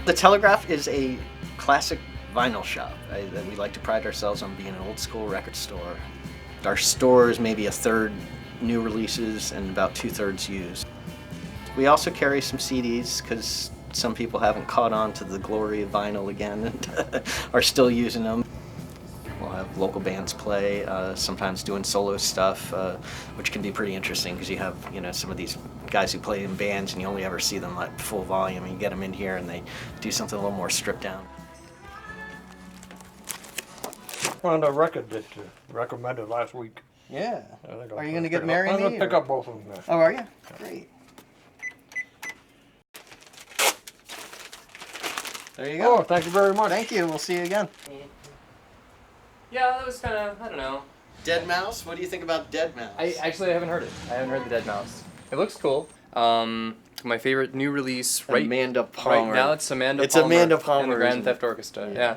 The Telegraph is a classic vinyl shop. We like to pride ourselves on being an old school record store. Our store is maybe a third new releases and about 2/3 used. We also carry some CDs because some people haven't caught on to the glory of vinyl again and are still using them. We'll have local bands play, sometimes doing solo stuff, which can be pretty interesting because you have, some of these guys who play in bands and you only ever see them at full volume, and you get them in here and they do something a little more stripped down. On the record that you recommended last week. Yeah. Are you going to get married? I'm going to pick up both of them now. Oh, are you? Great. There you go. Oh, thank you very much. Thank you. We'll see you again. Yeah, that was kind of, I don't know. Dead Mouse? What do you think about Dead Mouse? I haven't heard it. I haven't heard the Dead Mouse. It looks cool. My favorite new release Amanda Palmer. Right now it's Amanda Palmer. It's Amanda Palmer and the Grand Theft Orchestra. Yeah.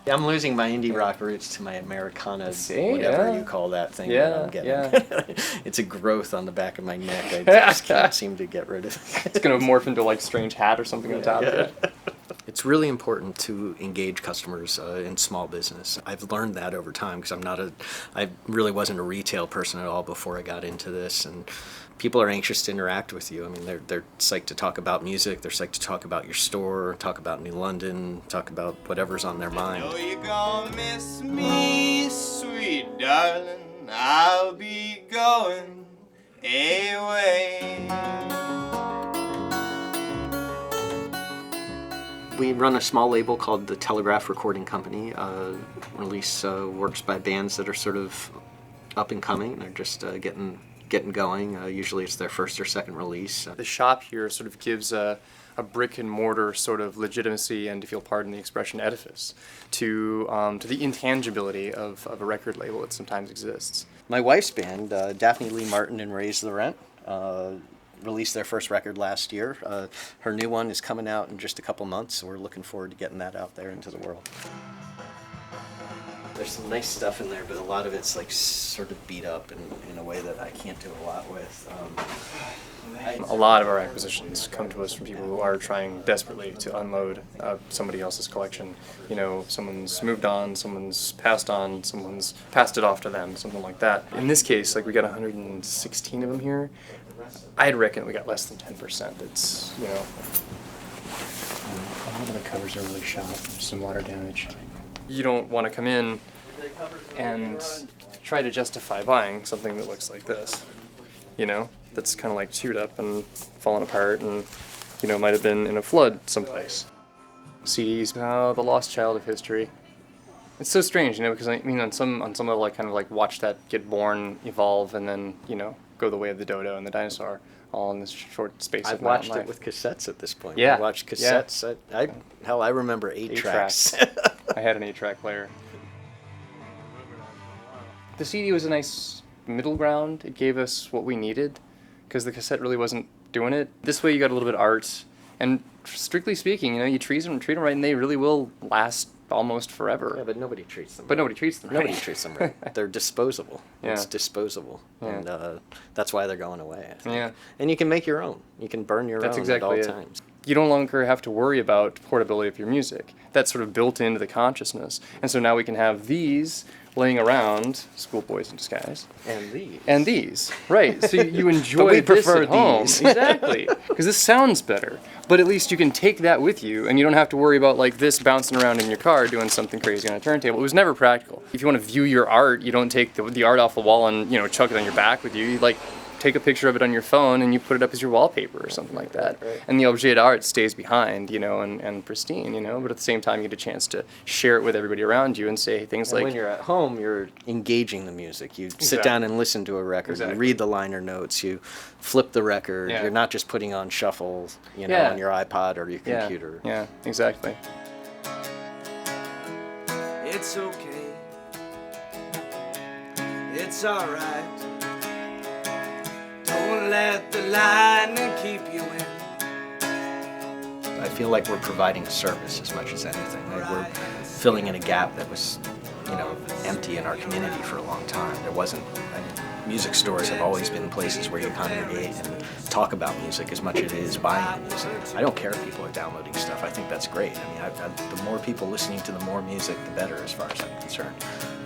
I'm losing my indie rock roots to my Americana, See? whatever Yeah. you call that thing Yeah, that I'm getting. yeah. It's a growth on the back of my neck. I just can't seem to get rid of it. It's going to morph into like strange hat or something on top of it. It's really important to engage customers in small business. I've learned that over time because I really wasn't a retail person at all before I got into this, and people are anxious to interact with you. I mean, they're psyched to talk about music, they're psyched to talk about your store, talk about New London, talk about whatever's on their mind. I know you're gonna miss me, sweet darling. I'll be going away. We run a small label called the Telegraph Recording Company. Release works by bands that are sort of up and coming. They're just getting going. Usually it's their first or second release. The shop here sort of gives a brick and mortar sort of legitimacy and, if you'll pardon the expression, edifice to the intangibility of a record label that sometimes exists. My wife's band, Daphne Lee Martin and Raise the Rent, released their first record last year. Her new one is coming out in just a couple months, so we're looking forward to getting that out there into the world. There's some nice stuff in there, but a lot of it's like sort of beat up in a way that I can't do a lot with. A lot of our acquisitions come to us from people who are trying desperately to unload somebody else's collection. Someone's moved on, someone's passed on, someone's passed it off to them, something like that. In this case, we got 116 of them here. I'd reckon we got less than 10%. It's, a lot of the covers are really shot, some water damage. You don't want to come in and try to justify buying something that looks like this, that's kind of like chewed up and fallen apart and, might have been in a flood someplace. CDs, the lost child of history. It's so strange, because on some level I kind of watch that get born, evolve, and then, go the way of the dodo and the dinosaur, all in this short space of I've watched life. it with cassettes at this point. Yeah. I watched cassettes. Yeah. I remember 8 tracks. I had an 8-track player. The CD was a nice middle ground. It gave us what we needed because the cassette really wasn't doing it. This way you got a little bit of art, and strictly speaking, you treat them right, and they really will last almost forever. Yeah, but nobody treats them. Nobody treats them right. Nobody treats them right. They're disposable. Yeah. It's disposable, Yeah. and that's why they're going away. I think. Yeah. And you can make your own. You can burn your That's own exactly at all it. times. You no longer have to worry about portability of your music. That's sort of built into the consciousness. And so now we can have these laying around, schoolboys in disguise. And these, right. So you enjoy we this prefer at home. these. Exactly. Because this sounds better. But at least you can take that with you, and you don't have to worry about this bouncing around in your car doing something crazy on a turntable. It was never practical. If you want to view your art, you don't take the art off the wall and chuck it on your back with you. You take a picture of it on your phone and you put it up as your wallpaper or something like that. Right. And the objet d'art stays behind, and pristine, but at the same time you get a chance to share it with everybody around you and say things when you're at home, you're engaging the music. You sit down and listen to a record. Exactly. You read the liner notes. You flip the record. Yeah. You're not just putting on shuffle, Yeah. on your iPod or your Yeah. computer. Yeah, exactly. It's okay. It's alright. Don't let the lightning keep you in. I feel like we're providing a service as much as anything. We're filling in a gap that was, empty in our community for a long time. There wasn't music stores have always been places where you congregate and talk about music as much as it is buying music. I don't care if people are downloading stuff. I think that's great. I mean, the more people listening to the more music, the better as far as I'm concerned.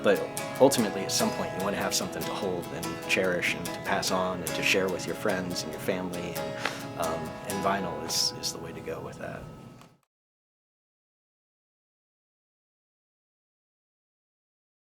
But ultimately, at some point, you want to have something to hold and cherish and to pass on and to share with your friends and your family. And vinyl is the way to go with that.